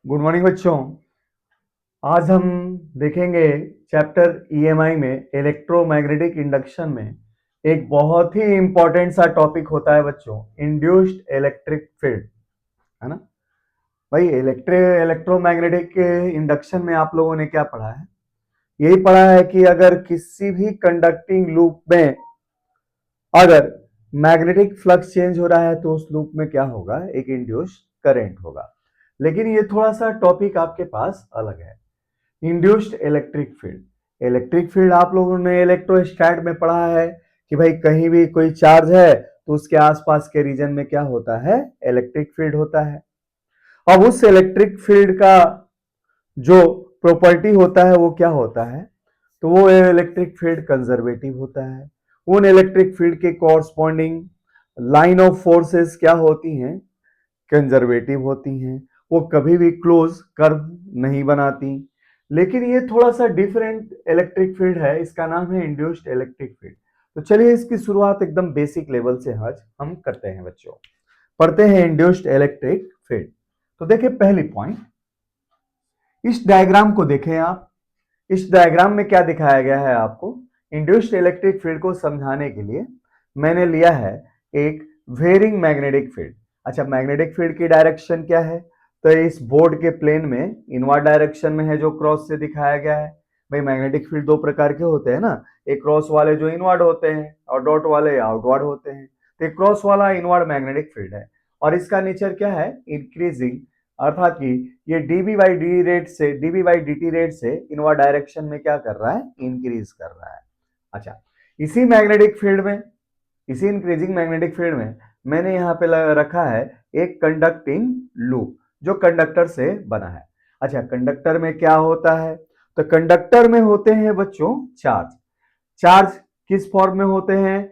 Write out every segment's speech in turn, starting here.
Good morning बच्चों। आज हम देखेंगे चैप्टर ईएमआई में इलेक्ट्रोमैग्नेटिक इंडक्शन में एक बहुत ही इंपॉर्टेंट सा टॉपिक होता है बच्चों, इंड्यूस्ड इलेक्ट्रिक फील्ड, है ना भाई। इलेक्ट्रोमैग्नेटिक इंडक्शन में आप लोगों ने क्या पढ़ा है? यही पढ़ा है कि अगर किसी भी कंडक्टिंग लूप में अगर मैग्नेटिक फ्लक्स चेंज हो रहा है तो उस लूप में क्या होगा, एक इंड्यूस्ड करंट होगा। लेकिन ये थोड़ा सा टॉपिक आपके पास अलग है। Induced electric field, electric field आप लोगों ने इलेक्ट्रोस्टैट में पढ़ा है कि भाई कहीं भी कोई चार्ज है तो उसके आसपास के रीजन में क्या होता है, इलेक्ट्रिक फील्ड होता है। अब उस इलेक्ट्रिक फील्ड का जो प्रॉपर्टी होता है वो क्या होता है, तो वो इलेक्ट्रिक फील्ड कंजर्वेटिव होता है। उन इलेक्ट्रिक फील्ड के कॉरस्पॉन्डिंग लाइन ऑफ फोर्सेस क्या होती हैं, कंजर्वेटिव होती हैं। वो कभी भी क्लोज कर्व नहीं बनाती। लेकिन ये थोड़ा सा डिफरेंट इलेक्ट्रिक फील्ड है, इसका नाम है इंड्यूस्ड इलेक्ट्रिक फील्ड। तो चलिए इसकी शुरुआत एकदम बेसिक लेवल से आज हम करते हैं बच्चों। पढ़ते हैं इंड्यूस्ड इलेक्ट्रिक फील्ड। तो देखिए पहली पॉइंट, इस डायग्राम को देखें आप। इस डायग्राम में क्या दिखाया गया है आपको, इंड्यूस्ड इलेक्ट्रिक फील्ड को समझाने के लिए मैंने लिया है एक वेरिंग मैग्नेटिक फील्ड। अच्छा, मैग्नेटिक फील्ड की डायरेक्शन क्या है, तो इस बोर्ड के प्लेन में इनवर्ड डायरेक्शन में है जो क्रॉस से दिखाया गया है। भाई मैग्नेटिक फील्ड दो प्रकार के होते हैं ना, एक क्रॉस वाले जो इनवर्ड होते हैं और डॉट वाले आउटवर्ड होते हैं। तो क्रॉस वाला इनवर्ड मैग्नेटिक फील्ड है और इसका नेचर क्या है, इंक्रीजिंग, अर्थात कि ये डीबी बाई डी रेट से इनवर्ड डायरेक्शन में क्या कर रहा है, इंक्रीज कर रहा है। अच्छा, इसी मैग्नेटिक फील्ड में, इसी इंक्रीजिंग मैग्नेटिक फील्ड में मैंने यहाँ पे रखा है एक कंडक्टिंग लूप जो कंडक्टर से बना है। अच्छा, कंडक्टर में क्या होता है, तो कंडक्टर में होते हैं बच्चों चार्ज। चार्ज किस फॉर्म में होते हैं,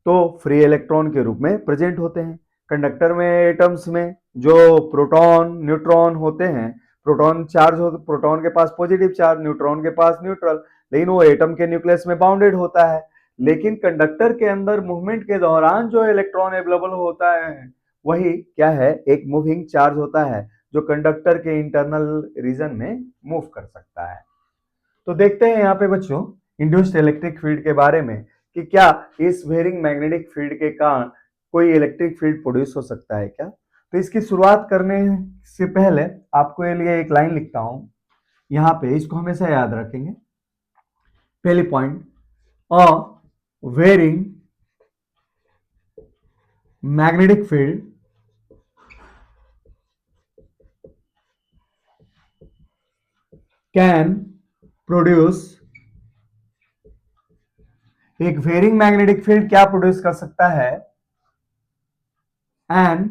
तो फ्री इलेक्ट्रॉन के रूप में प्रेजेंट होते हैं। कंडक्टर में एटम्स में जो प्रोटॉन न्यूट्रॉन होते हैं, प्रोटॉन चार्ज हो, प्रोटॉन के पास पॉजिटिव चार्ज, न्यूट्रॉन के पास न्यूट्रल, लेकिन वो एटम के न्यूक्लियस में बाउंडेड होता है। लेकिन कंडक्टर के अंदर मूवमेंट के दौरान जो इलेक्ट्रॉन अवेलेबल होता है वही क्या है, एक मूविंग चार्ज होता है जो कंडक्टर के इंटरनल रीजन में मूव कर सकता है। तो देखते हैं यहाँ पे बच्चों इंड्यूस्ड इलेक्ट्रिक फील्ड के बारे में कि क्या इस वेरिंग मैग्नेटिक फील्ड के कारण कोई इलेक्ट्रिक फील्ड प्रोड्यूस हो सकता है क्या। तो इसकी शुरुआत करने से पहले आपको ये लिए एक लाइन लिखता हूं यहाँ पे, इसको हमेशा याद रखेंगे। पहली point, a varying magnetic field can produce, एक वेरिंग मैग्नेटिक फील्ड क्या प्रोड्यूस कर सकता है, एन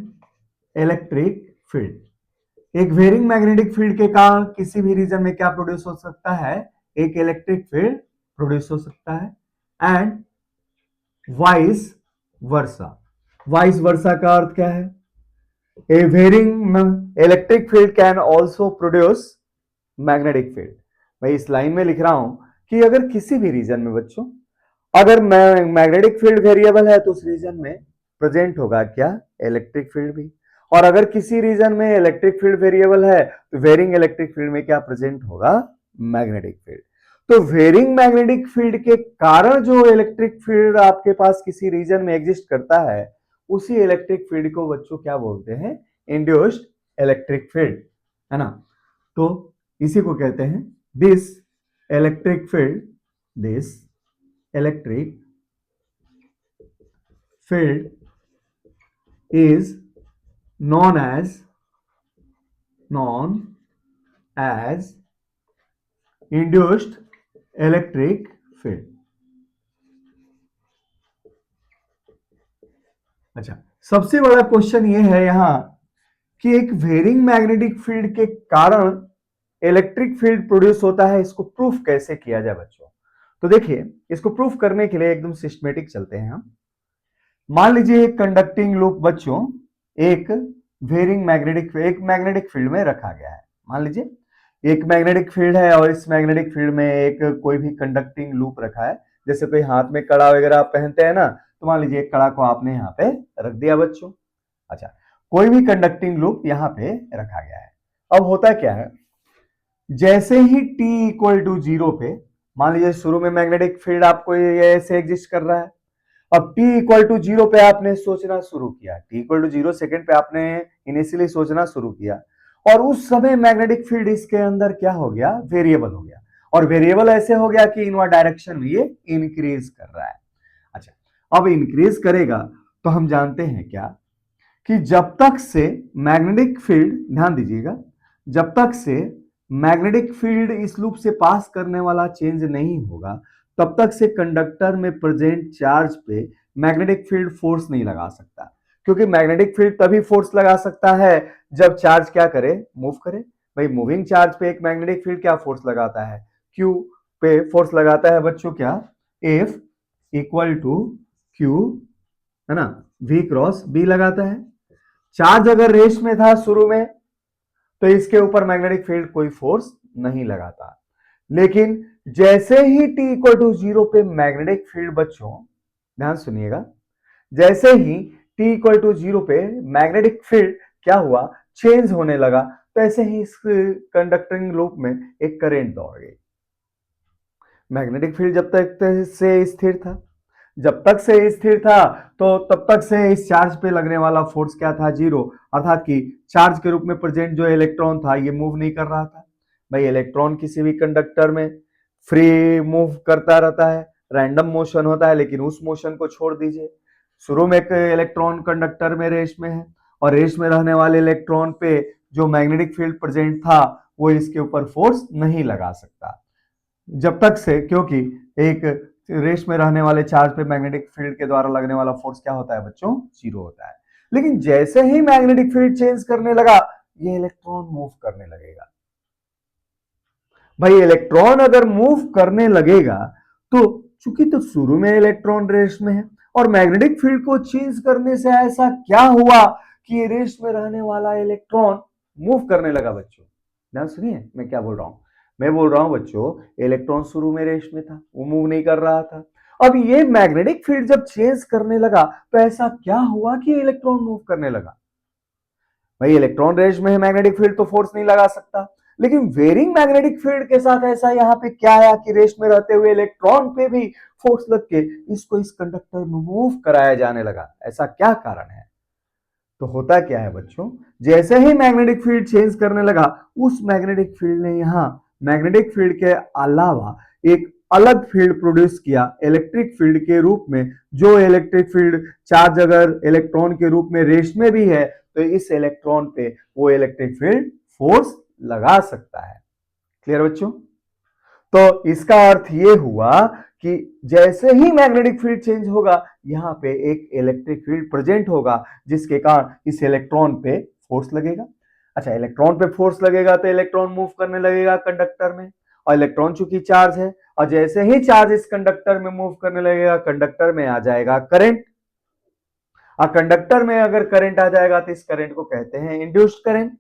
इलेक्ट्रिक फील्ड। एक वेरिंग मैग्नेटिक फील्ड के कारण किसी भी रीजन में क्या प्रोड्यूस हो सकता है, एक इलेक्ट्रिक फील्ड प्रोड्यूस हो सकता है। And vice versa, vice versa का अर्थ क्या है, a varying electric field can also produce magnetic field. मैं इस लाइन में लिख रहा हूं कि अगर किसी भी रीजन में बच्चों अगर मैग्नेटिक फील्ड वेरिएबल है तो उस रीजन में प्रेजेंट होगा क्या, इलेक्ट्रिक फील्ड भी। और अगर किसी रीजन में इलेक्ट्रिक फील्ड वेरिएबल है तो वेरिंग इलेक्ट्रिक फील्ड में क्या प्रेजेंट होगा, मैग्नेटिक फील्ड। तो वेरिंग मैग्नेटिक फील्ड के कारण जो इलेक्ट्रिक फील्ड आपके पास किसी रीजन में एग्जिस्ट करता है उसी इलेक्ट्रिक फील्ड को बच्चों क्या बोलते हैं, इंड्यूस्ड इलेक्ट्रिक फील्ड, है ना। तो इसी को कहते हैं this electric field, this electric field is known as induced electric field। अच्छा, सबसे बड़ा क्वेश्चन ये है यहां कि एक वेरिंग मैग्नेटिक फील्ड के कारण इलेक्ट्रिक फील्ड प्रोड्यूस होता है, इसको प्रूफ कैसे किया जाए बच्चों। तो देखिए इसको प्रूफ करने के लिए एकदम सिस्टमेटिक चलते हैं हम। मान लीजिए एक कंडक्टिंग लूप बच्चों एक वेरिंग मैग्नेटिक फील्ड में रखा गया है। मान लीजिए एक मैग्नेटिक फील्ड है और इस मैग्नेटिक फील्ड में एक कोई भी कंडक्टिंग लूप रखा है। जैसे कोई हाथ में कड़ा वगैरह आप पहनते हैं ना, तो मान लीजिए एक कड़ा को आपने यहाँ पे रख दिया बच्चों। अच्छा, कोई भी कंडक्टिंग लूप यहाँ पे रखा गया है। अब होता क्या है, जैसे ही t इक्वल टू 0 पे, मान लीजिए शुरू में मैग्नेटिक फील्ड आपको ये ऐसे एग्जिस्ट कर रहा है, अब t इक्वल टू 0 पे आपने सोचना शुरू किया, t इक्वल टू 0 सेकेंड पे आपने इनिशियली सोचना शुरू किया, और उस समय मैग्नेटिक फील्ड इसके अंदर क्या हो गया, वेरिएबल हो गया, और वेरिएबल ऐसे हो गया कि इनवर्ड डायरेक्शन में ये इंक्रीज कर रहा है। अच्छा, अब इंक्रीज करेगा तो हम जानते हैं क्या, कि जब तक से मैग्नेटिक फील्ड, ध्यान दीजिएगा, जब तक से मैग्नेटिक फील्ड इस लूप से पास करने वाला चेंज नहीं होगा, तब तक से कंडक्टर में प्रेजेंट चार्ज पे मैग्नेटिक फील्ड फोर्स नहीं लगा सकता, क्योंकि मैग्नेटिक फील्ड तभी फोर्स लगा सकता है जब चार्ज क्या करे, मूव करे। भाई मूविंग चार्ज पे एक मैग्नेटिक फील्ड क्या फोर्स लगाता है, क्यू पे फोर्स लगाता है बच्चों, क्या, एफ इक्वल टू क्यू, है ना, वी क्रॉस बी लगाता है। चार्ज अगर रेस में था शुरू में तो इसके ऊपर मैग्नेटिक फील्ड कोई फोर्स नहीं लगाता, लेकिन जैसे ही t इक्वल टू 0 पे मैग्नेटिक फील्ड, बच्चों ध्यान सुनिएगा, जैसे ही t इक्वल टू 0 पे मैग्नेटिक फील्ड क्या हुआ, चेंज होने लगा, तो ऐसे ही इस कंडक्टिंग लूप में एक करंट दौड़ गई। मैग्नेटिक फील्ड जब तक से स्थिर था, जब तक से स्थिर था, तो तब तक से इस चार्ज पे लगने वाला फोर्स क्या था, 0, अर्थात कि चार्ज के रूप में प्रेजेंट जो इलेक्ट्रॉन था ये मूव नहीं कर रहा था। भाई इलेक्ट्रॉन किसी भी कंडक्टर में फ्री मूव करता रहता है, रैंडम मोशन होता है, लेकिन उस मोशन को छोड़ दीजिए। शुरू में एक इलेक्ट्रॉन कंडक्टर में रेस में है, और रेस में रहने वाले इलेक्ट्रॉन पे जो मैग्नेटिक फील्ड प्रेजेंट था वो इसके ऊपर फोर्स नहीं लगा सकता, जब तक से, क्योंकि एक रेस में रहने वाले चार्ज पे मैग्नेटिक फील्ड के द्वारा लगने वाला फोर्स क्या होता है बच्चों, 0 होता है। लेकिन जैसे ही मैग्नेटिक फील्ड चेंज करने लगा, ये इलेक्ट्रॉन मूव करने लगेगा। भाई इलेक्ट्रॉन अगर मूव करने लगेगा तो चूंकि तो शुरू में इलेक्ट्रॉन रेस में है, और मैग्नेटिक फील्ड को चेंज करने से ऐसा क्या हुआ कि रेस में रहने वाला इलेक्ट्रॉन मूव करने लगा। बच्चों ध्यान सुनिए मैं क्या बोल रहा हूं, मैं बोल रहा हूं बच्चों, इलेक्ट्रॉन शुरू में रेस में था, वो मूव नहीं कर रहा था। अब ये मैग्नेटिक फील्ड जब चेंज करने लगा तो ऐसा क्या हुआ कि इलेक्ट्रॉन मूव करने लगा। भाई इलेक्ट्रॉन रेस में है, मैग्नेटिक फील्ड तो फोर्स नहीं लगा सकता, लेकिन वेरिंग मैग्नेटिक फील्ड के साथ ऐसा यहां पे क्या आया कि रेस में रहते हुए इलेक्ट्रॉन पे भी फोर्स लग के इसको इस कंडक्टर में मूव कराया जाने लगा। ऐसा क्या कारण है। तो होता क्या है बच्चों, जैसे ही मैग्नेटिक फील्ड चेंज करने लगा, उस मैग्नेटिक फील्ड ने यहां मैग्नेटिक फील्ड के अलावा एक अलग फील्ड प्रोड्यूस किया इलेक्ट्रिक फील्ड के रूप में। जो इलेक्ट्रिक फील्ड चार्ज अगर इलेक्ट्रॉन के रूप में रेस में भी है तो इस इलेक्ट्रॉन पे वो इलेक्ट्रिक फील्ड फोर्स लगा सकता है। क्लियर बच्चों। तो इसका अर्थ ये हुआ कि जैसे ही मैग्नेटिक फील्ड चेंज होगा, यहां पे एक इलेक्ट्रिक फील्ड प्रेजेंट होगा, जिसके कारण इस इलेक्ट्रॉन पे फोर्स लगेगा। अच्छा, इलेक्ट्रॉन पे फोर्स लगेगा तो इलेक्ट्रॉन मूव करने लगेगा कंडक्टर में, और इलेक्ट्रॉन चूंकि चार्ज है, और जैसे ही चार्ज इस कंडक्टर में मूव करने लगेगा, कंडक्टर में आ जाएगा करंट, और कंडक्टर में अगर करंट आ जाएगा तो इस करंट को कहते हैं इंड्यूस्ड करंट।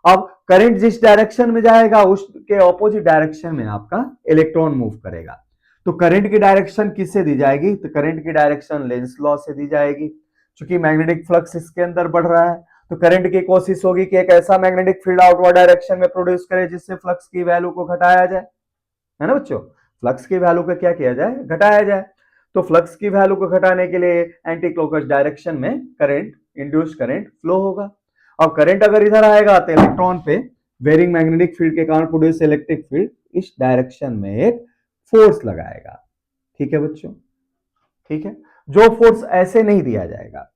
अब करंट जिस डायरेक्शन में जाएगा उसके ऑपोजिट डायरेक्शन में आपका इलेक्ट्रॉन मूव करेगा। तो करंट की डायरेक्शन किससे दी जाएगी, तो करंट की डायरेक्शन लेंस लॉ से दी जाएगी। क्योंकि मैग्नेटिक फ्लक्स इसके अंदर बढ़ रहा है, तो करंट की कोशिश होगी कि एक ऐसा मैग्नेटिक फील्ड आउटवर्ड डायरेक्शन में प्रोड्यूस करे जिससे फ्लक्स की वैल्यू को घटाया जाए, है ना बच्चों। फ्लक्स की वैल्यू को क्या किया जाए, घटाया जाए। तो फ्लक्स की वैल्यू को घटाने के लिए एंटी क्लॉकवाइज डायरेक्शन में करंट, इंड्यूस करंट फ्लो होगा। और करंट अगर इधर आएगा तो इलेक्ट्रॉन पे वेरिंग मैग्नेटिक फील्ड के कारण प्रोड्यूस इलेक्ट्रिक फील्ड इस डायरेक्शन में एक फोर्स लगाएगा। ठीक है बच्चों, ठीक है। जो फोर्स ऐसे नहीं दिया जाएगा,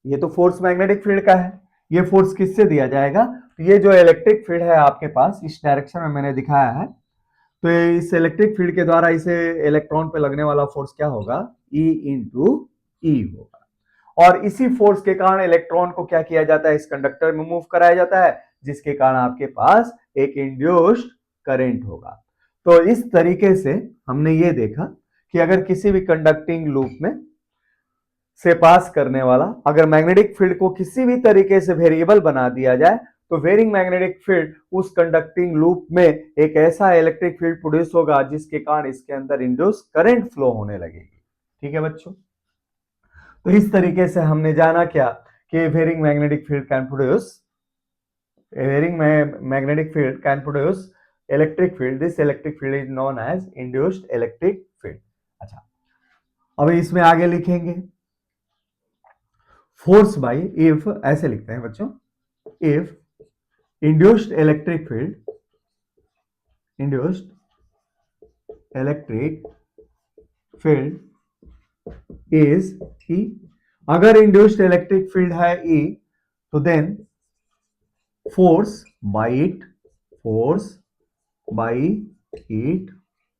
ये तो फोर्स मैग्नेटिक फील्ड का है, ये फोर्स किससे दिया जाएगा, तो ये जो इलेक्ट्रिक फील्ड है आपके पास इस डायरेक्शन में मैंने दिखाया है, तो इस इलेक्ट्रिक फील्ड के द्वारा इसे इलेक्ट्रॉन पे लगने वाला फोर्स क्या होगा, E इंटू ई होगा। और इसी फोर्स के कारण इलेक्ट्रॉन को क्या किया जाता है, इस कंडक्टर में मूव कराया जाता है, जिसके कारण आपके पास एक इंड्यूस्ड करंट होगा। तो इस तरीके से हमने ये देखा कि अगर किसी भी कंडक्टिंग लूप में से पास करने वाला अगर मैग्नेटिक फील्ड को किसी भी तरीके से वेरिएबल बना दिया जाए, तो वेरिंग मैग्नेटिक फील्ड उस कंडक्टिंग लूप में एक ऐसा इलेक्ट्रिक फील्ड प्रोड्यूस होगा जिसके कारण इसके अंदर इंड्यूस करंट फ्लो होने लगेगी। ठीक है बच्चों। तो इस तरीके से हमने जाना क्या कि varying magnetic field can produce varying magnetic field can produce electric field. This electric field is known as induced electric field. अच्छा, अब इसमें आगे लिखेंगे फोर्स बाय, इफ ऐसे लिखते हैं बच्चों, if induced electric field is E. अगर induced electric field है E, तो then force by it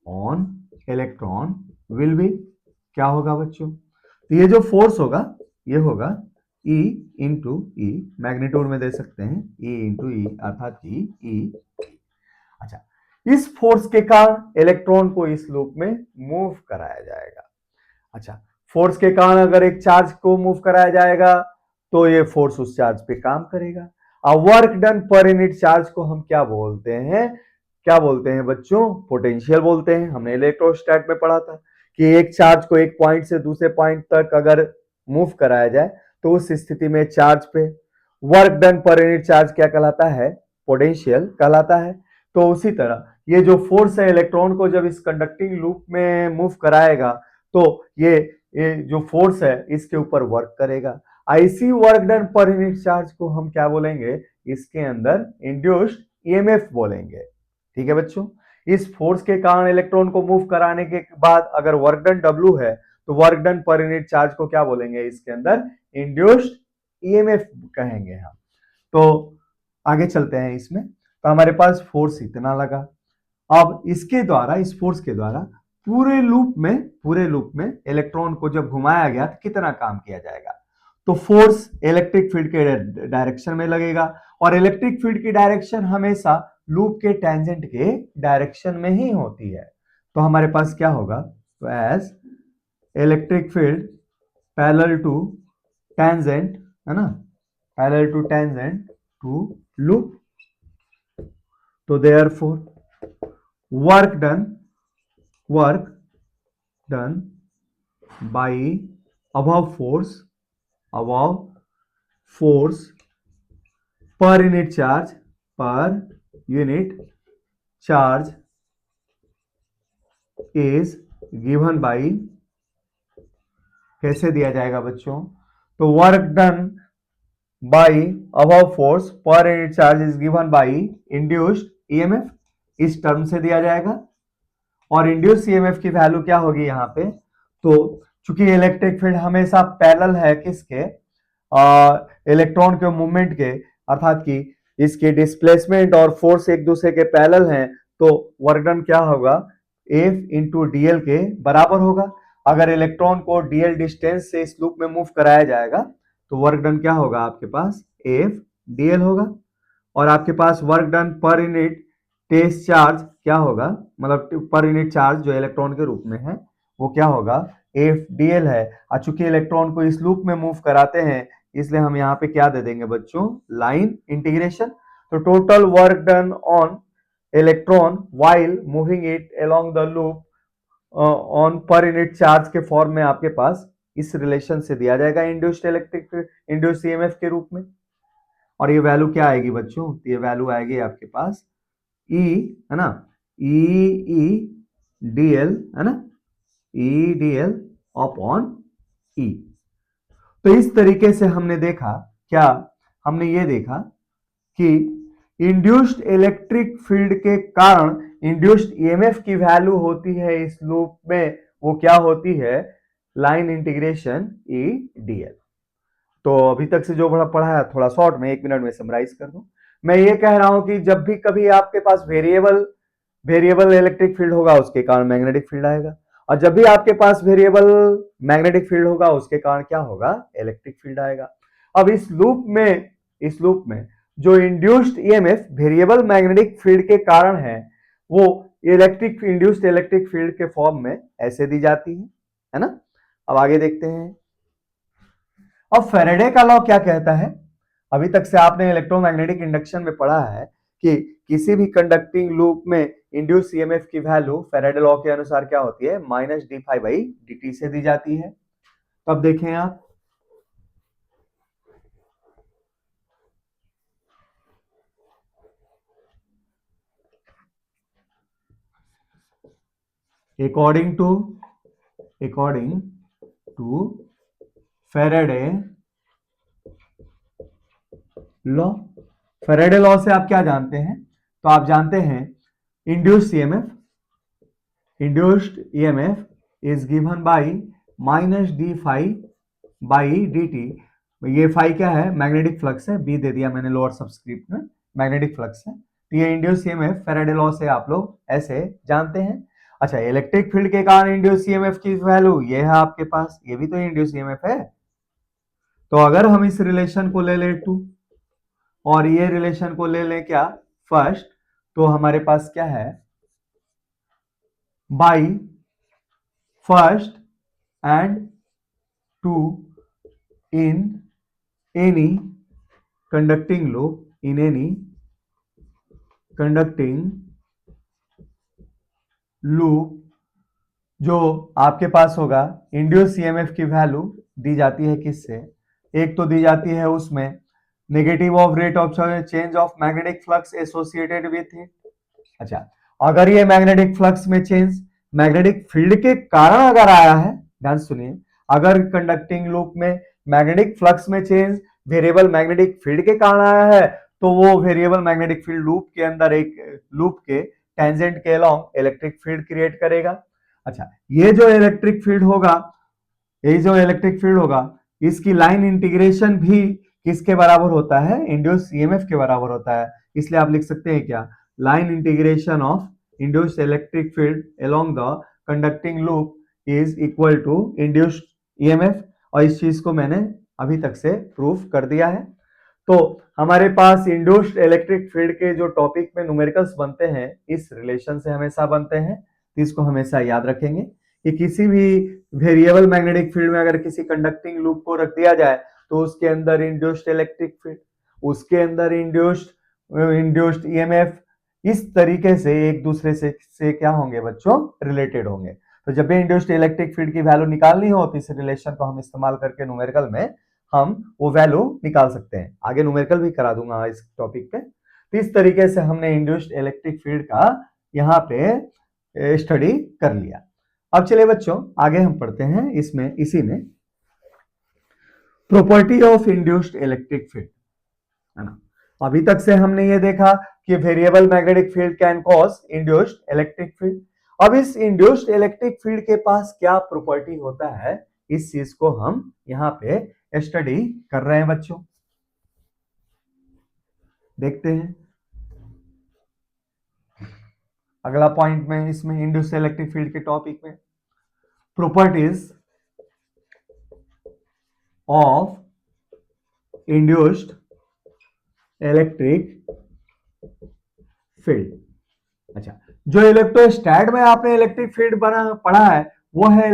on electron will be, क्या होगा बच्चों? तो ये जो फोर्स होगा ये होगा E इंटू ई, मैग्नीट्यूड में दे सकते हैं E इंटू ई, अर्थात ई। अच्छा, इस फोर्स के कारण इलेक्ट्रॉन को इस लूप में मूव कराया जाएगा। अच्छा, फोर्स के कारण अगर एक चार्ज को मूव कराया जाएगा तो ये फोर्स उस चार्ज पे काम करेगा। अब work done per unit charge को हम क्या बोलते हैं? क्या बोलते हैं बच्चों? पोटेंशियल बोलते हैं। हमने इलेक्ट्रोस्टैट में पढ़ा था कि एक चार्ज को एक पॉइंट से दूसरे पॉइंट तक अगर मूव कराया जाए तो उस स्थिति में चार्ज पे work done per unit charge क्या कहलाता है? पोटेंशियल कहलाता है। तो उसी तरह ये जो फोर्स है इलेक्ट्रॉन को जब इस कंडक्टिंग लूप में मूव कराएगा तो ये जो फोर्स है इसके ऊपर वर्क करेगा। ऐसी work done per unit charge को हम क्या बोलेंगे? इसके अंदर इंड्यूस्ड ईएमएफ बोलेंगे। ठीक है बच्चों, इस फोर्स के कारण इलेक्ट्रॉन को मूव कराने के बाद अगर वर्क डन W है तो work done per unit charge को क्या बोलेंगे? इसके अंदर इंड्यूस्ड ईएमएफ कहेंगे हम। तो आगे चलते हैं इसमें। तो हमारे पास फोर्स इतना लगा। अब इसके द्वारा, इस फोर्स के द्वारा पूरे लूप में इलेक्ट्रॉन को जब घुमाया गया तो कितना काम किया जाएगा? तो फोर्स इलेक्ट्रिक फील्ड के डायरेक्शन में लगेगा और इलेक्ट्रिक फील्ड की डायरेक्शन हमेशा लूप के टेंजेंट के डायरेक्शन में ही होती है। तो हमारे पास क्या होगा? तो as electric field parallel to tangent, है ना, parallel to tangent to loop, तो therefore work done by above force per unit charge is given by, कैसे दिया जाएगा बच्चों? तो work done by above force पर unit charge is given by induced EMF, इस टर्म से दिया जाएगा। और इंड्यूस्ड ईएमएफ की वैल्यू क्या होगी यहाँ पे? तो चूंकि इलेक्ट्रिक फील्ड हमेशा पैरेलल है किसके? इलेक्ट्रॉन के मूवमेंट के, अर्थात कि इसके डिस्प्लेसमेंट और फोर्स एक दूसरे के पैरेलल हैं, तो वर्क डन क्या होगा? F इंटू डीएल के बराबर होगा। अगर इलेक्ट्रॉन को डीएल डिस्टेंस से इस लूप में मूव कराया जाएगा तो वर्क डन क्या होगा आपके पास? F डीएल होगा। और आपके पास work done per unit test charge क्या होगा? मतलब पर यूनिट चार्ज जो इलेक्ट्रॉन के रूप में है वो क्या होगा? एफ डीएल है। और चूंकि इलेक्ट्रॉन को इस लूप में मूव कराते हैं इसलिए हम यहाँ पे क्या दे देंगे बच्चों? Line integration. तो total work done on electron while moving it along the loop on per unit charge के फॉर्म में आपके पास इस रिलेशन से दिया जाएगा इंड्यूस्ड ईएमएफ के रूप में। और ये वैल्यू क्या आएगी बच्चों? ये वैल्यू आएगी आपके पास E, है ना, ई डीएल, है ना, ई डीएल अपॉन ई। तो इस तरीके से हमने देखा, क्या हमने ये देखा कि इंड्यूस्ड इलेक्ट्रिक फील्ड के कारण इंड्यूस्ड ईएमएफ की वैल्यू होती है इस लूप में, वो क्या होती है? लाइन इंटीग्रेशन ई डीएल। तो अभी तक से जो पढ़ा है थोड़ा शॉर्ट में 1 मिनट में समराइज कर दूं। मैं ये कह रहा हूं कि जब भी कभी आपके पास वेरिएबल इलेक्ट्रिक फील्ड होगा उसके कारण मैग्नेटिक फील्ड आएगा, और जब भी आपके पास वेरिएबल मैग्नेटिक फील्ड होगा उसके कारण क्या होगा? इलेक्ट्रिक फील्ड आएगा। अब इस लूप में जो induced EMF variable magnetic field के कारण है वो इंड्यूस्ड इलेक्ट्रिक फील्ड के फॉर्म में ऐसे दी जाती है ना। अब आगे देखते हैं। अब फैराडे का लॉ क्या कहता है? अभी तक से आपने इलेक्ट्रोमैग्नेटिक इंडक्शन में पढ़ा है कि किसी भी कंडक्टिंग लूप में इंड्यूस ईएमएफ की वैल्यू फैराडे लॉ के अनुसार क्या होती है? Minus d phi by d t से दी जाती है। अब देखें आप, according to Faraday law. Faraday law से आप क्या जानते हैं? तो आप जानते हैं induced EMF is given by minus d phi by d t. ये फाई क्या है? मैग्नेटिक फ्लक्स है, बी दे दिया मैंने लोअर सबस्क्रिप्ट में, मैग्नेटिक फ्लक्स है। तो ये इंड्यूस ईएमएफ फेरेडे लॉ से आप लोग ऐसे जानते हैं। अच्छा, इलेक्ट्रिक फील्ड के कारण इंड्यूस ईएमएफ की वैल्यू ये है आपके पास, ये भी तो इंड्यूस ईएमएफ है। तो अगर हम इस रिलेशन को ले लें 2 और ये रिलेशन को ले लें क्या फर्स्ट, तो हमारे पास क्या है? By first and 2 in any conducting loop जो आपके पास होगा, इंड्यूस ईएमएफ की वैल्यू दी जाती है किससे? एक तो दी जाती है उसमें negative of rate of change of magnetic flux associated with it. अच्छा, अगर ये मैग्नेटिक फ्लक्स में चेंज मैग्नेटिक फील्ड के कारण अगर आया है, ध्यान सुनिए, अगर कंडक्टिंग लूप में मैग्नेटिक फ्लक्स में चेंज वेरिएबल मैग्नेटिक फील्ड के कारण आया है, तो वो वेरिएबल मैग्नेटिक फील्ड लूप के अंदर एक लूप के टेंजेंट के अलोंग इलेक्ट्रिक फील्ड क्रिएट करेगा। अच्छा, ये जो इलेक्ट्रिक फील्ड होगा, इसकी लाइन इंटीग्रेशन भी किसके बराबर होता है? इंड्यूस ईएमएफ के बराबर होता है। इसलिए आप लिख सकते हैं क्या? Line integration of induced electric field along the conducting loop is equal to induced EMF. और इस चीज को मैंने अभी तक से प्रूफ कर दिया है। तो हमारे पास इंड्यूस्ड इलेक्ट्रिक फील्ड के जो टॉपिक में न्यूमेरिकल्स बनते हैं, इस रिलेशन से हमेशा बनते हैं। तो इसको हमेशा याद रखेंगे कि किसी भी वेरिएबल मैग्नेटिक फील्ड में अगर किसी कंडक्टिंग लूप को रख दिया जाए, तो उसके अंदर इंड्यूस्ड इलेक्ट्रिक फील्ड, उसके अंदर इंड्यूस्ड ईएमएफ, इस तरीके से एक दूसरे से क्या होंगे बच्चों? रिलेटेड होंगे। तो जब भी इंड्यूस्ड इलेक्ट्रिक फील्ड की वैल्यू निकालनी हो, तो इस रिलेशन को हम इस्तेमाल करके न्यूमेरिकल में हम वो वैल्यू निकाल सकते हैं। आगे न्यूमेरिकल भी करा दूंगा इस टॉपिक पे। तो इस तरीके से हमने इंड्यूस्ड इलेक्ट्रिक फील्ड का यहाँ पे स्टडी कर लिया। अब चलिए बच्चों आगे हम पढ़ते हैं इसी में property of induced electric field, है ना। अभी तक से हमने ये देखा कि variable magnetic field can cause induced electric field. अब इस इंड्यूस्ड इलेक्ट्रिक फील्ड के पास क्या प्रॉपर्टी होता है, इस चीज को हम यहाँ पे स्टडी कर रहे हैं बच्चों। देखते हैं अगला पॉइंट में इसमें इंड्यूस्ड इलेक्ट्रिक फील्ड के टॉपिक में properties of induced electric field. अच्छा, जो इलेक्ट्रोस्टैट में आपने इलेक्ट्रिक फील्ड पढ़ा है, वो है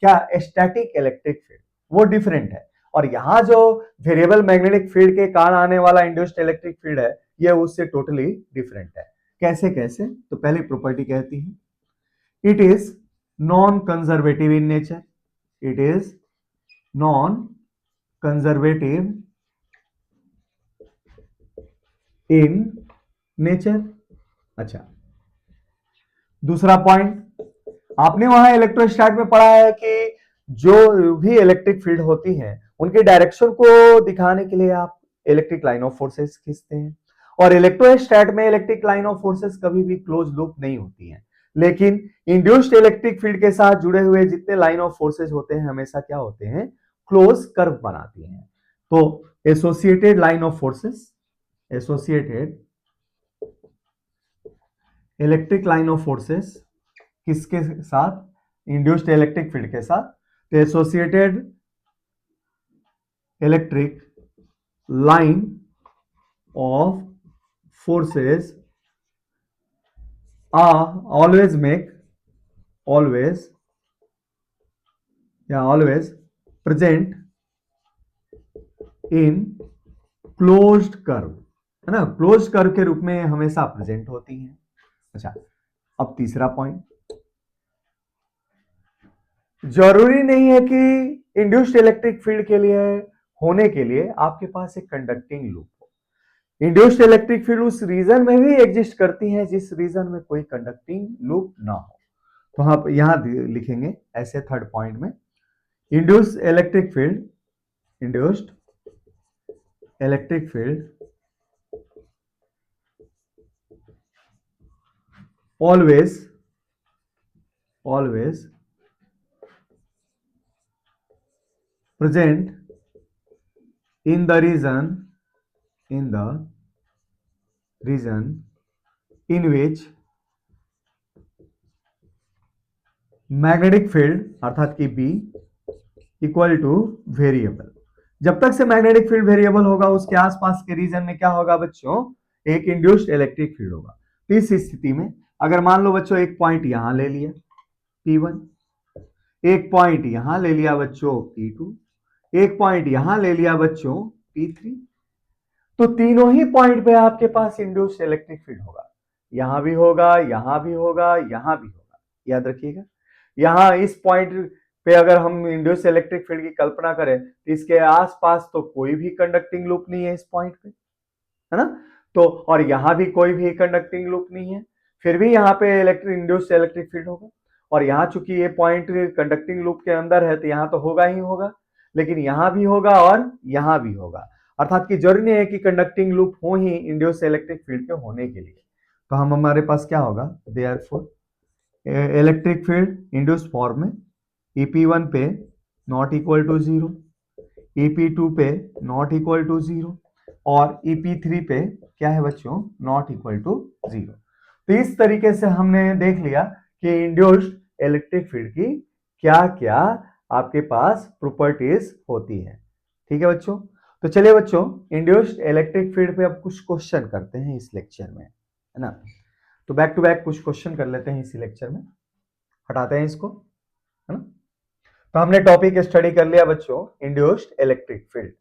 क्या? स्टैटिक इलेक्ट्रिक फील्ड, वो डिफरेंट है। और यहां जो वेरिएबल मैग्नेटिक फील्ड के कारण आने वाला इंड्यूस्ड इलेक्ट्रिक फील्ड है, ये उससे टोटली डिफरेंट है। कैसे कैसे? तो पहली प्रॉपर्टी कहती है it is non conservative in nature. It is non conservative in nature. अच्छा, दूसरा पॉइंट, आपने वहां इलेक्ट्रोस्टैट में पढ़ा है कि जो भी इलेक्ट्रिक फील्ड होती हैं, उनके डायरेक्शन को दिखाने के लिए आप इलेक्ट्रिक लाइन ऑफ फोर्सेस खींचते हैं। और इलेक्ट्रोस्टैट में इलेक्ट्रिक लाइन ऑफ फोर्सेस कभी भी क्लोज लूप नहीं होती हैं, लेकिन इंड्यूस्ड इलेक्ट्रिक फील्ड के साथ जुड़े हुए जितने लाइन ऑफ फोर्सेस होते हैं, हमेशा क्या होते हैं? क्लोज कर्व बनाती हैं। तो associated line of forces, associated electric line of forces किसके साथ? इंड्यूस्ड इलेक्ट्रिक फील्ड के साथ। तो associated electric line of forces are always present in closed curve, है ना। क्लोज्ड कर्व के रूप में हमेशा प्रेजेंट होती हैं। अच्छा, अब तीसरा पॉइंट, जरूरी नहीं है कि इंड्यूस्ड इलेक्ट्रिक फील्ड के लिए होने के लिए आपके पास एक कंडक्टिंग लूप हो। इंड्यूस्ड इलेक्ट्रिक फील्ड उस रीजन में भी एग्जिस्ट करती है जिस रीजन में कोई कंडक्टिंग लूप ना हो। तो आप यहां लिखेंगे ऐसे थर्ड पॉइंट में, induce electric field, induced electric field always present in the region in which magnetic field अर्थात कि बी इक्वल टू वेरिएबल। जब तक से मैग्नेटिक फील्ड वेरिएबल होगा उसके आसपास के रीजन में क्या होगा बच्चों, एक इंड्यूस्ड इलेक्ट्रिक फील्ड होगा। तो इस स्थिति में अगर मान लो बच्चों एक पॉइंट यहां ले लिया P1, एक पॉइंट यहां ले लिया बच्चों P2, एक पॉइंट यहां ले लिया बच्चों P3, तो तीनों ही पॉइंट पे आपके पास इंड्यूस्ड इलेक्ट्रिक फील्ड होगा। यहां भी होगा, यहां भी होगा, यहां भी होगा, याद रखिएगा। यहां इस पॉइंट पे अगर हम इंड्यूस्ड इलेक्ट्रिक फील्ड की कल्पना करें तो इसके आसपास तो कोई भी कंडक्टिंग लूप नहीं है इस पॉइंट पे, है ना। तो और यहां भी कोई भी कंडक्टिंग लूप नहीं है, फिर भी यहाँ पे इंड्यूस्ड इलेक्ट्रिक फील्ड होगा। और यहाँ चूंकि ये पॉइंट कंडक्टिंग लूप के अंदर है तो यहाँ तो होगा ही होगा, लेकिन यहां भी होगा और यहां भी होगा, अर्थात कि जरूरी नहीं है कि कंडक्टिंग लूप हो ही इंड्यूस्ड इलेक्ट्रिक फील्ड के होने के लिए। तो हम हमारे पास क्या होगा, therefore electric field induced form में EP1 पे नॉट इक्वल टू 0, EP2 पे नॉट इक्वल टू 0 और EP3 पे क्या है बच्चों, नॉट इक्वल टू 0। तो इस तरीके से हमने देख लिया कि इंड्यूस्ड इलेक्ट्रिक फील्ड की क्या क्या आपके पास प्रॉपर्टीज होती है। ठीक है बच्चों, तो चलिए बच्चों इंड्यूस्ड इलेक्ट्रिक फील्ड पे अब कुछ क्वेश्चन करते हैं इस लेक्चर में, है ना। तो बैक टू बैक कुछ क्वेश्चन कर लेते हैं इसी लेक्चर में, हटाते हैं इसको, है ना। तो हमने टॉपिक स्टडी कर लिया बच्चों इंड्यूस्ड इलेक्ट्रिक फील्ड।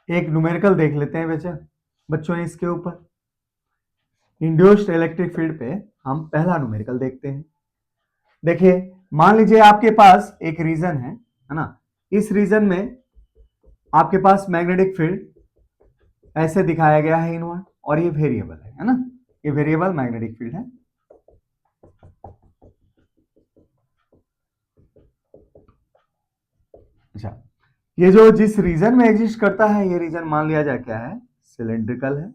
एक न्यूमेरिकल देख लेते हैं बच्चों इसके ऊपर, इंड्यूस्ड इलेक्ट्रिक फील्ड पे हम पहला न्यूमेरिकल देखते हैं। देखिए मान लीजिए आपके पास एक रीजन है ना। इस रीजन में आपके पास मैग्नेटिक फील्ड ऐसे दिखाया गया है इनवर्ट, और ये वेरिएबल है ना, ये वेरिएबल मैग्नेटिक फील्ड है। अच्छा, ये जो जिस रीजन में एग्जिस्ट करता है ये रीजन मान लिया जाए क्या है, सिलेंड्रिकल है।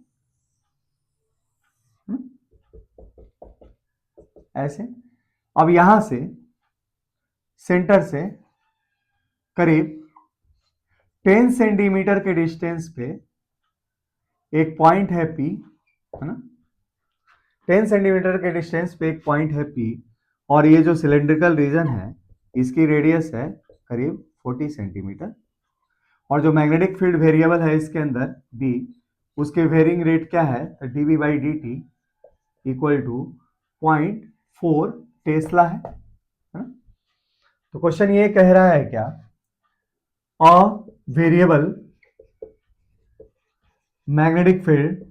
ऐसे अब यहां से सेंटर से करीब 10 सेंटीमीटर के डिस्टेंस पे एक पॉइंट है P, है ना। 10 सेंटीमीटर के डिस्टेंस पे एक पॉइंट है P, और ये जो सिलेंड्रिकल रीजन है इसकी रेडियस है करीब 40 सेंटीमीटर, और जो मैग्नेटिक फील्ड वेरिएबल है इसके अंदर B, उसके वेरिंग रेट क्या है, dV by dt equal to 0.4 tesla है ना? तो क्वेश्चन ये कह रहा है क्या, a variable magnetic field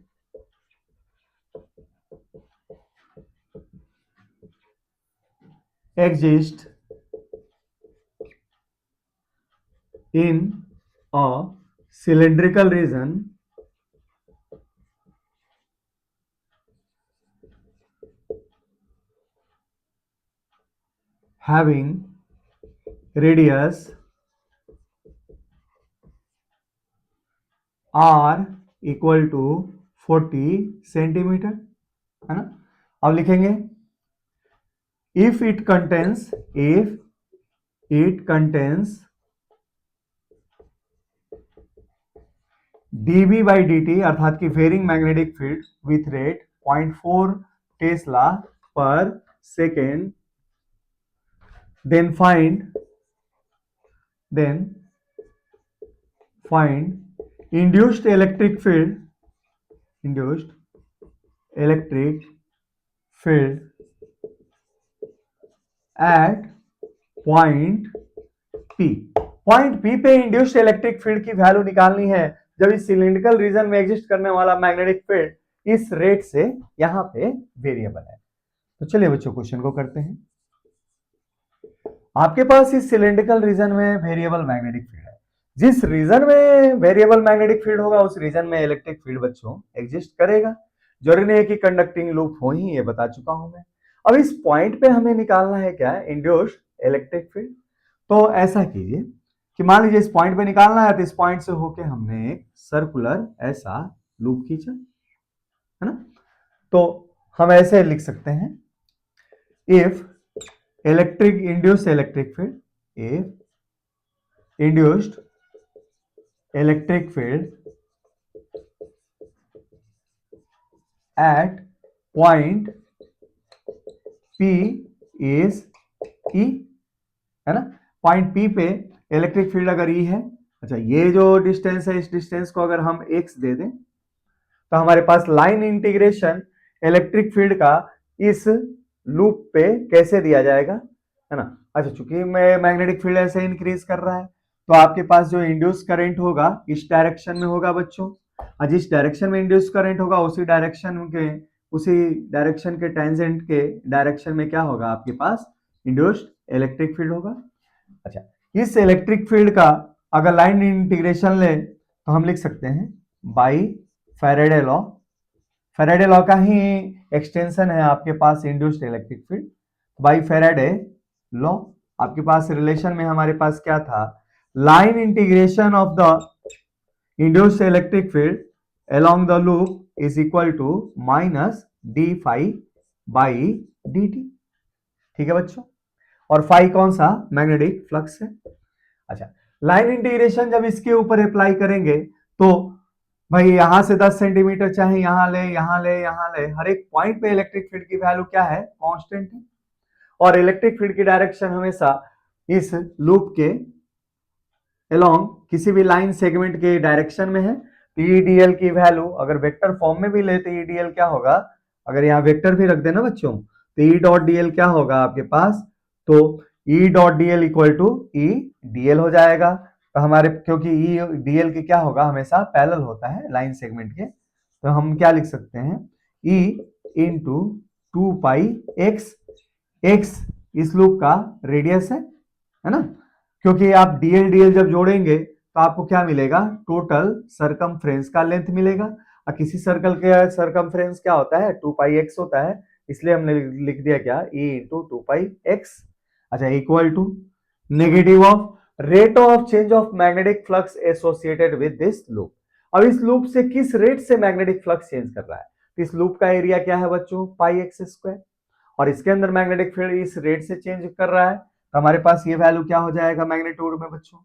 exist in a cylindrical region having radius r equal to 40 centimetre, है ना। अब लिखेंगे if it contains dB by dt अर्थात कि varying magnetic field with rate 0.4 tesla per second, then find then find induced electric field, induced electric field at point P. Point P पे induced electric field की value निकालनी है जब इस cylindrical reason में exist करने वाला मैग्नेटिक फील्ड इस रेट से यहां पे वेरिएबल है। तो चलिए बच्चों क्वेश्चन को करते हैं। आपके पास इस सिलिंड्रिकल रीजन में वेरिएबल मैग्नेटिक फील्ड है। जिस रीजन में वेरिएबल मैग्नेटिक फील्ड होगा उस रीजन में इलेक्ट्रिक फील्ड बच्चों एग्जिस्ट करेगा। जरूरी नहीं है कि कंडक्टिंग लूप हो ही, ये बता चुका हूं मैं। अब इस पॉइंट पे हमें निकालना है क्या, इंड्यूस्ड इलेक्ट्रिक फील्ड। तो ऐसा कीजिए कि मान लीजिए इस पॉइंट पे निकालना है, तो इस पॉइंट से होके हमने एक सर्कुलर ऐसा लूप खींचा, है ना। तो हम ऐसे लिख सकते हैं, if electric induced electric field, if induced electric field at point P is E, है ना। पॉइंट P पे इलेक्ट्रिक फील्ड अगर E है, अच्छा ये जो डिस्टेंस है इस डिस्टेंस को अगर हम x दे दें तो हमारे पास लाइन इंटीग्रेशन इलेक्ट्रिक फील्ड का इस लूप पे कैसे दिया जाएगा, है ना। अच्छा चूंकि मैं मैग्नेटिक फील्ड ऐसे इंक्रीज कर रहा है तो आपके पास जो इंड्यूस करंट होगा इस डायरेक्शन में होगा बच्चों, और जिस डायरेक्शन में इंड्यूस करंट होगा उसी डायरेक्शन के टेंजेंट के डायरेक्शन में क्या होगा, आपके पास इंड्यूस्ड इलेक्ट्रिक फील्ड होगा। अच्छा इस इलेक्ट्रिक फील्ड का अगर लाइन इंटीग्रेशन ले तो हम लिख सकते हैं by Faraday law. Faraday law का ही एक्सटेंशन है आपके पास induced electric field, by Faraday law. आपके पास रिलेशन में हमारे पास क्या था, line integration of the induced electric field along the loop is equal to minus d phi by d t. ठीक है बच्चों, और फाई कौन सा, मैग्नेटिक फ्लक्स है। अच्छा लाइन इंटीग्रेशन जब इसके ऊपर अप्लाई करेंगे तो भाई यहां से 10 सेंटीमीटर चाहे यहां ले यहां ले यहां ले, हर एक पॉइंट पे इलेक्ट्रिक फील्ड की वैल्यू क्या है, कांस्टेंट है। और इलेक्ट्रिक फील्ड की डायरेक्शन हमेशा इस लूप के अलोंग किसी भी लाइन सेगमेंट के डायरेक्शन में है। तो ईडीएल की वैल्यू अगर वेक्टर फॉर्म में भी लेते ईडीएल क्या होगा, अगर यहाँ वेक्टर भी रख देना बच्चों तो ई डॉट डीएल क्या होगा आपके पास, तो E dot DL equal to E DL हो जाएगा। तो हमारे क्योंकि ई डीएल की क्या होगा, हमेशा पैरेलल होता है लाइन सेगमेंट के, तो हम क्या लिख सकते हैं, ई इंटू 2 पाई एक्स। एक्स इस लूप का रेडियस है ना, क्योंकि आप डीएल डीएल जब जोड़ेंगे तो आपको क्या मिलेगा, टोटल सरकमफ्रेंस का लेंथ मिलेगा। और किसी सर्कल के सरकमफ्रेंस क्या होता है, 2 पाई एक्स होता है, इसलिए हमने लिख दिया क्या, ई इंटू 2 पाई एक्स। अच्छा equal to negative of rate of change of magnetic flux associated with this loop. अब इस लूप से किस रेट से मैग्नेटिक फ्लक्स चेंज कर रहा है, तो इस लूप का एरिया क्या है बच्चों, पाई एक्स स्क्वायर, और इसके अंदर मैग्नेटिक फील्ड इस रेट से चेंज कर रहा है। तो हमारे पास ये वैल्यू क्या हो जाएगा मैग्नीट्यूड में बच्चों,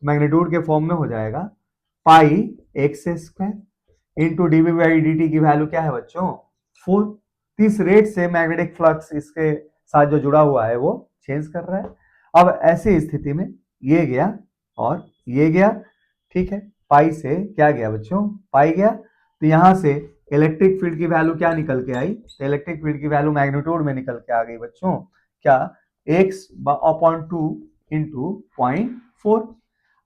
मैग्नीट्यूड के फॉर्म में हो जाएगा pi x square into dv by d t की वैल्यू क्या है बच्चों 4। इस रेट से मैग्नेटिक फ्लक्स इसके साथ जो जुड़ा हुआ है वो चेंज कर रहा है। अब ऐसी स्थिति में ये गया और ये गया, ठीक है, पाई से क्या गया बच्चों, पाई गया। तो यहां से इलेक्ट्रिक फील्ड की वैल्यू क्या निकल के आई, तो इलेक्ट्रिक फील्ड की वैल्यू मैग्नीट्यूड में निकल के आ गई बच्चों, क्या, एक्स अपॉन 2 इंटू 0.4।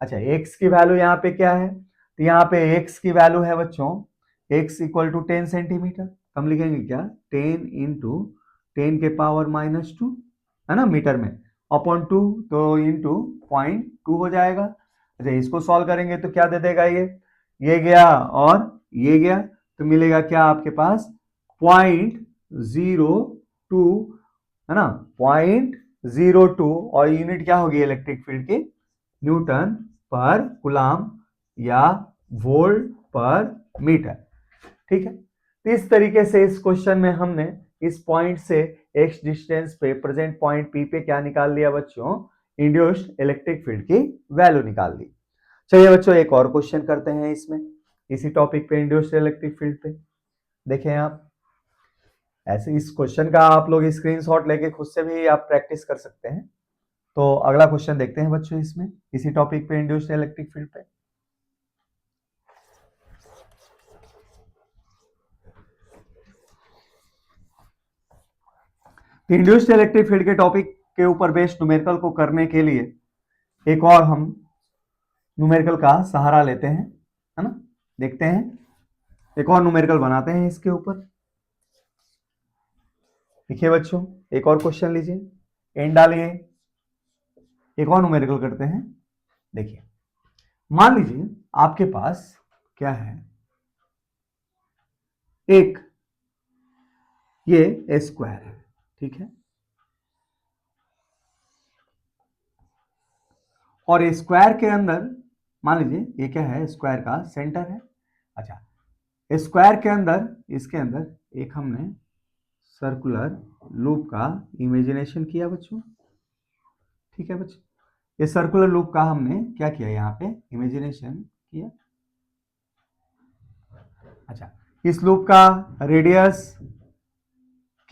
अच्छा x की वैल्यू यहाँ पे क्या है, तो यहाँ पे x की वैल्यू है बच्चों x इक्वल टू 10 सेंटीमीटर। हम लिखेंगे क्या, 10 इंटू 10⁻⁻², है ना, मीटर में, अपॉन 2 तो इंटू 0.2 हो जाएगा। अच्छा इसको सॉल्व करेंगे तो क्या दे देगा, ये गया और ये गया, तो मिलेगा क्या आपके पास 0.02, है ना, 0.02, और यूनिट क्या होगी इलेक्ट्रिक फील्ड की, न्यूटन पर कूलम या वोल्ट पर मीटर। ठीक है, तो इस तरीके से इस क्वेश्चन में हमने इस पॉइंट से एक्स डिस्टेंस पे प्रेजेंट पॉइंट पी पे क्या निकाल लिया बच्चों, इंड्यूस्ड इलेक्ट्रिक फील्ड की वैल्यू निकाल ली। चलिए बच्चों एक और क्वेश्चन करते हैं इसमें, इसी टॉपिक पे इंड्यूस्ड इलेक्ट्रिक फील्ड पे। देखें आप, ऐसे इस क्वेश्चन का आप लोग स्क्रीनशॉट लेके खुद से भी आप प्रैक्टिस कर सकते हैं। तो अगला क्वेश्चन देखते हैं बच्चों इसमें, इसी टॉपिक पे, इंड्यूस्ड इलेक्ट्रिक फील्ड पे। इंड्यूस्ड इलेक्ट्रिक फील्ड के टॉपिक के ऊपर बेस्ड न्यूमेरिकल को करने के लिए एक और हम न्यूमेरिकल का सहारा लेते हैं, है ना। देखते हैं, एक और न्यूमेरिकल बनाते हैं इसके ऊपर। देखिए बच्चों, एक और क्वेश्चन लीजिए, एन डालिए, एक और न्यूमेरिकल करते हैं। देखिए, मान लीजिए आपके पास क्या है, एक ये स्क्वायर है, ठीक है, और स्क्वायर के अंदर मान लीजिए ये क्या है, स्क्वायर का सेंटर है। अच्छा, स्क्वायर के अंदर, इसके अंदर एक हमने सर्कुलर लूप का इमेजिनेशन किया बच्चों, ठीक है बच्चों। ये सर्कुलर लूप का हमने क्या किया, यहाँ पे इमेजिनेशन किया। अच्छा, इस लूप का रेडियस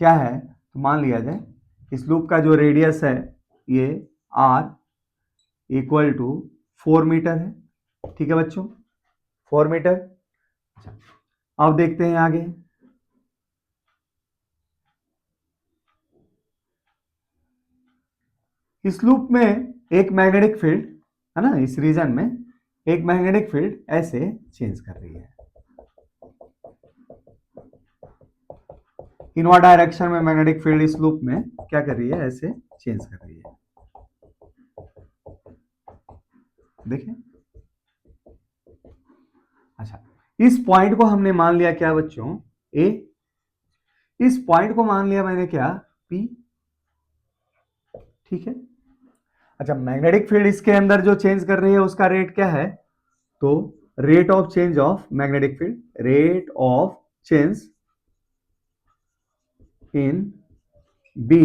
क्या है, तो मान लिया जाए इस लूप का जो रेडियस है ये r इक्वल टू 4 मीटर है, ठीक है बच्चों, 4 मीटर। अच्छा, अब देखते हैं आगे। इस लूप में एक मैग्नेटिक फील्ड है ना, इस रीजन में एक मैग्नेटिक फील्ड ऐसे चेंज कर रही है, इनवर्ड डायरेक्शन में मैग्नेटिक फील्ड इस लूप में क्या कर रही है, ऐसे चेंज कर रही है। देखें, अच्छा, इस पॉइंट को हमने मान लिया क्या बच्चों, ए। इस पॉइंट को मान लिया मैंने क्या, पी, ठीक है। अच्छा, मैग्नेटिक फील्ड इसके अंदर जो चेंज कर रही है उसका रेट क्या है, तो rate of change of magnetic field, rate of change in B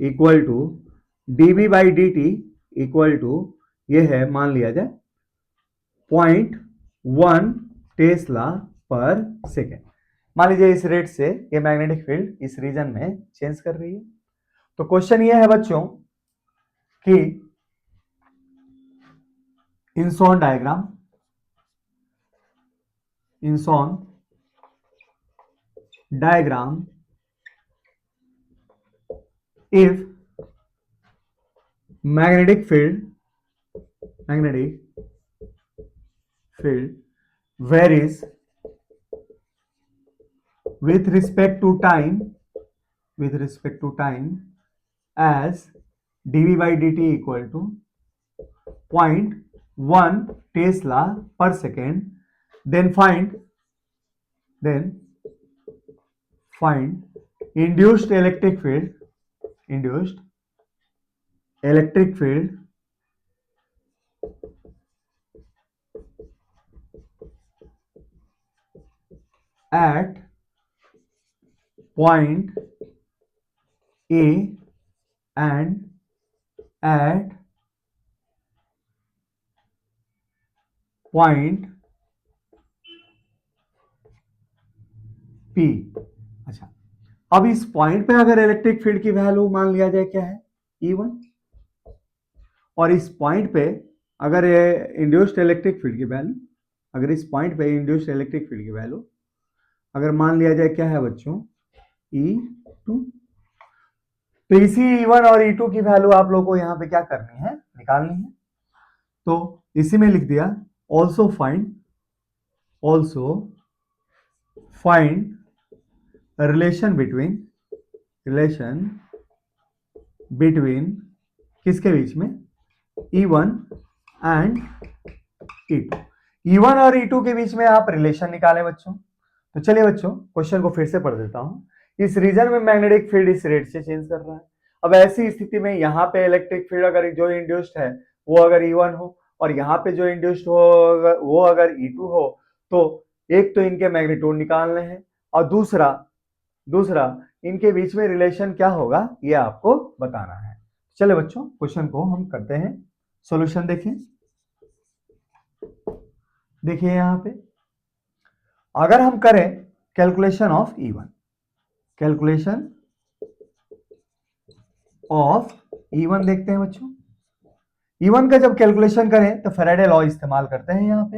equal to dB by dt equal to ये है, मान लिया जाए 0.1 टेस्ला पर सेकेंड। मान लीजिए इस रेट से ये मैग्नेटिक फील्ड इस रीजन में चेंज कर रही है। तो क्वेश्चन ये है बच्चों कि in shown diagram, in shown diagram if magnetic field varies with respect to time as dV by dt equal to 0.1 Tesla per second, then find induced electric field at point A and at point P। अच्छा, अब इस point पे अगर electric field की value मान लिया जाए क्या है, E1, और इस पॉइंट पे अगर इंड्यूस्ड इलेक्ट्रिक फील्ड की वैल्यू, अगर इस पॉइंट पे इंड्यूस्ड इलेक्ट्रिक फील्ड की वैल्यू अगर मान लिया जाए क्या है बच्चों, E2, तो इसी E1 और E2 की वैल्यू आप लोगों को यहाँ पे क्या करनी है, निकालनी है। तो इसी में लिख दिया ऑल्सो फाइंड रिलेशन बिटवीन किसके बीच में, E1 एंड E2। E1 और E2 के बीच में आप रिलेशन निकालें बच्चों। तो चलिए बच्चों, क्वेश्चन को फिर से पढ़ देता हूं। इस रीजन में मैग्नेटिक फील्ड इस रेट से चेंज कर रहा है। अब ऐसी स्थिति में यहाँ पे इलेक्ट्रिक फील्ड अगर जो इंड्यूस्ड है वो अगर E1 हो और यहाँ पे जो इंड्यूस्ड हो वो अगर E2 हो, तो एक तो इनके मैग्नीट्यूड निकालने हैं और दूसरा इनके बीच में रिलेशन क्या होगा ये आपको बताना है। चले बच्चों, क्वेश्चन को हम करते हैं सॉल्यूशन। देखिए यहां पे अगर हम करें कैलकुलेशन ऑफ E1 E1 देखते हैं बच्चों। E1 का जब कैलकुलेशन करें तो फैराडे लॉ इस्तेमाल करते हैं यहाँ पे,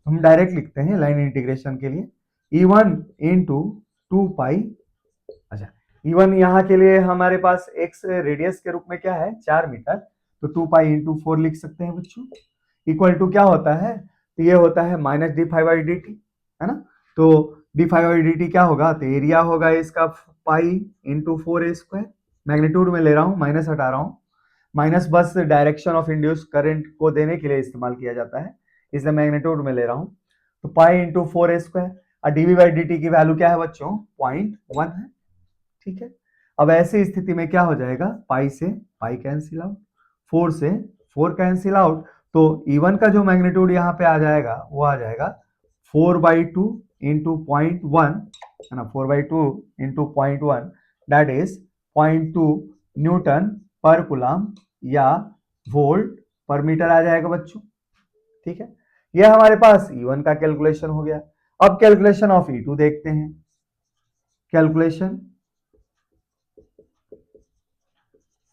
हम डायरेक्ट लिखते हैं लाइन इंटीग्रेशन के लिए E1 इंटू 2 पाई। अच्छा, E1 यहाँ के लिए हमारे पास x रेडियस के रूप में क्या है 4 मीटर, तो 2 पाई इंटू 4 लिख सकते हैं बच्चों। इक्वल टू क्या होता है, तो ये होता है minus D five by d T, है ना। तो D five by d T क्या होगा, तो एरिया होगा इसका पाई इंटू 4a²। मैग्नीट्यूड में ले रहा हूँ, माइनस हटा रहा हूँ, माइनस बस डायरेक्शन ऑफ इंड्यूस करंट को देने के लिए इस्तेमाल किया जाता है, इसलिए मैग्नीट्यूड में ले रहा हूँ। तो पाई इंटू 4a² और डीवी बाई डी टी की वैल्यू क्या है बच्चों 0.1 है, ठीक है। अब ऐसी स्थिति में क्या हो जाएगा, पाई से पाई कैंसिल आउट, 4 से 4 कैंसिल आउट, तो E1 का जो मैग्नीट्यूड यहाँ पे आ जाएगा वो आ जाएगा 4/2 इंटू 0.1, है ना, 4/2 इंटू 0.1, दैट इज 0.2 न्यूटन पर कूलम या वोल्ट पर मीटर आ जाएगा बच्चों, ठीक है। यह हमारे पास E1 का कैलकुलेशन हो गया। अब कैलकुलेशन ऑफ E2 देखते हैं। कैलकुलेशन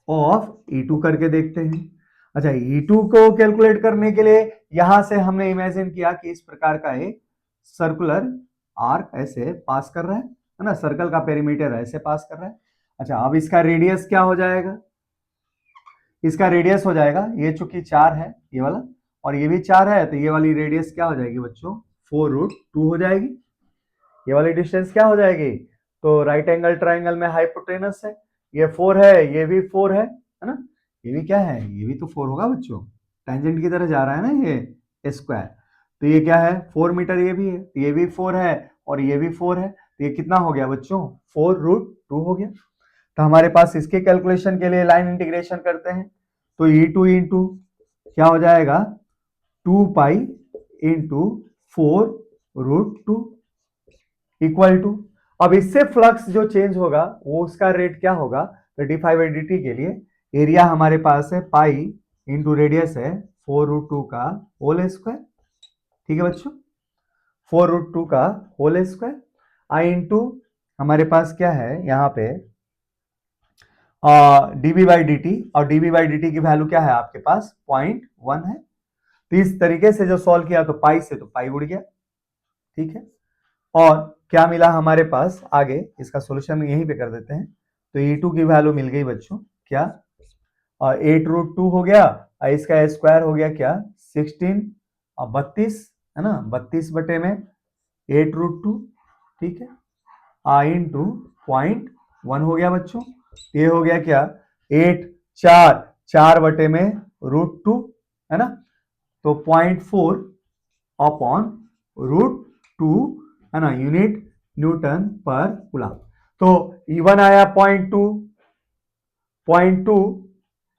ऑफ E2 करके देखते हैं। अच्छा, E2 को कैलकुलेट करने के लिए यहां से हमने इमेजिन किया कि इस प्रकार का एक सर्कुलर आर्क ऐसे पास कर रहा है ना, सर्कल का पेरीमीटर ऐसे पास कर रहा है। अच्छा, अब इसका रेडियस क्या हो जाएगा, इसका रेडियस हो जाएगा, ये चूंकि 4 है ये वाला, और ये भी 4 है, तो ये वाली रेडियस क्या हो जाएगी बच्चों 4√2 हो जाएगी। ये वाली डिस्टेंस क्या हो जाएगी, तो राइट एंगल ट्राइंगल में हाइपोटेनस है, ये 4 है, ये भी 4 है ना, ये भी क्या है, ये भी तो 4 होगा बच्चों, टेंजेंट की तरह जा रहा है ना ये स्क्वायर। तो ये क्या है 4 मीटर, ये भी है, तो ये भी 4 है और ये भी 4 है, तो ये कितना हो गया बच्चों 4√2 हो गया। तो हमारे पास इसके कैलकुलेशन के लिए लाइन इंटीग्रेशन करते हैं, तो E2 इंटू क्या हो जाएगा 2 पाई इंटू 4√2 इक्वल टू, अब इससे फ्लक्स जो चेंज होगा वो उसका रेट क्या होगा, तो D five by d T के लिए एरिया हमारे पास है पाई इंटू रेडियस है 4√2 का होल स्क्वायर, ठीक है बच्चों, 4√2 का होल स्क्वायर। आई इंटू हमारे पास क्या है यहाँ पे डीबी बाई डी टी, और डीबी बाई डी टी की वैल्यू क्या है आपके पास 0.1 है। तो इस तरीके से जो सॉल्व किया तो पाई से तो पाई उड़ गया, ठीक है। और क्या मिला हमारे पास आगे, इसका सॉल्यूशन यहीं पे कर देते हैं। तो E2 की वैल्यू मिल गई बच्चों क्या, 8√2 हो गया, और इसका स्क्वायर हो गया क्या 16 और 32, है ना, 32 बटे में 8√2, ठीक है, इंटू 0.1 हो गया बच्चों, ये हो गया क्या 4 बटे में √2, है ना, तो 0.4 अपॉन √2, है ना, यूनिट न्यूटन पर कूलम। तो E1 आया 0.2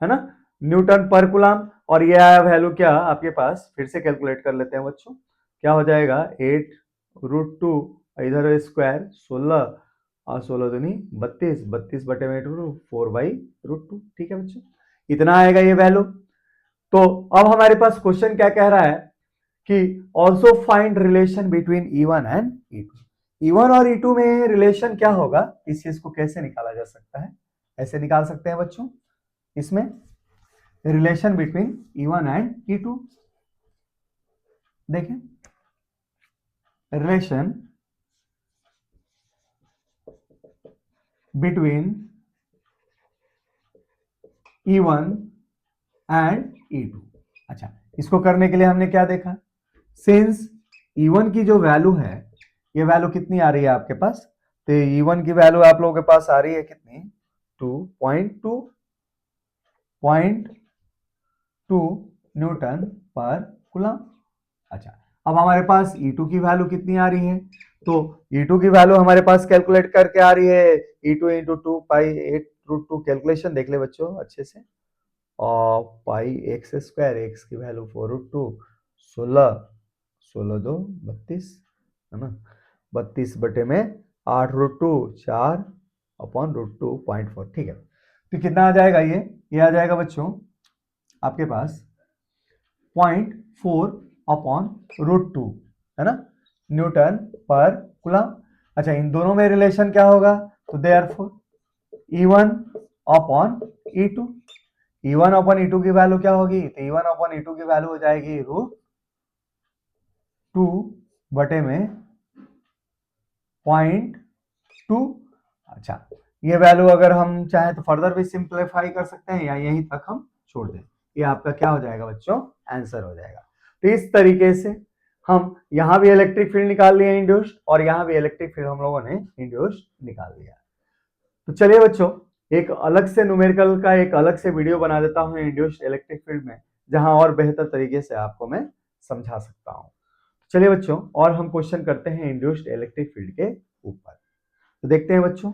है ना न्यूटन पर कूलम, और ये आया वैल्यू क्या आपके पास, फिर से कैलकुलेट कर लेते हैं बच्चों, क्या हो जाएगा 8√2, इधर स्क्वायर 16 और 16 दूनी 32, 32 बटे में 4/√2, ठीक है बच्चों, इतना आएगा ये वैल्यू। तो अब हमारे पास क्वेश्चन क्या कह रहा है कि also find relation between E1 and E2। E1 और E2 में रिलेशन क्या होगा, इस चीज को कैसे निकाला जा सकता है, ऐसे निकाल सकते हैं बच्चों, इसमें relation between E1 and E2, देखें relation between E1 and E2। अच्छा, इसको करने के लिए हमने क्या देखा, सिंस E1 की जो वैल्यू है, ये वैल्यू कितनी आ रही है आपके पास, तो E1 की वैल्यू आप लोगों के पास आ रही है कितनी 2.2 न्यूटन पर कूलम। अच्छा, अब हमारे पास E2 की वैल्यू कितनी आ रही है, तो E2 की वैल्यू हमारे पास कैलकुलेट करके आ रही है E2 इंटू 2 पाई 8√2, कैलकुलेशन देख ले बच्चों अच्छे से, और पाई x², x की वैल्यू 4√2, 16 16 2 32, है ना, 32 बटे में 8√2, 4 अपॉन √2 0.4, ठीक है। तो कितना आ जाएगा ये आ जाएगा बच्चों आपके पास 0.4 अपॉन √2, है ना, न्यूटन पर कूलम। अच्छा, इन दोनों में रिलेशन क्या होगा, तो therefore E1 upon E2, E1 upon E2 की वैल्यू क्या होगी? तो E1 अपॉन E2 की वैल्यू हो जाएगी √2 बटे में 0.2। अच्छा, ये वैल्यू अगर हम चाहें तो फर्दर भी सिंप्लीफाई कर सकते हैं या यहीं तक हम छोड़ दें। ये आपका क्या हो जाएगा बच्चों? आंसर हो जाएगा। तो इस तरीके से हम यहां भी इलेक्ट्रिक फील्ड निकाल लिए इंड्यूस्ड, और यहां भी इलेक्ट्रिक फील्ड हम लोगों ने इंड्यूस्ड निकाल लिया। तो चलिए बच्चों, एक अलग से न्यूमेरिकल का एक अलग से वीडियो बना देता हूं इंड्यूस्ड इलेक्ट्रिक फील्ड में, जहां और बेहतर तरीके से आपको मैं समझा सकता हूं। चलिए बच्चों, और हम क्वेश्चन करते हैं इंड्यूस्ड इलेक्ट्रिक फील्ड के ऊपर। तो देखते हैं बच्चों,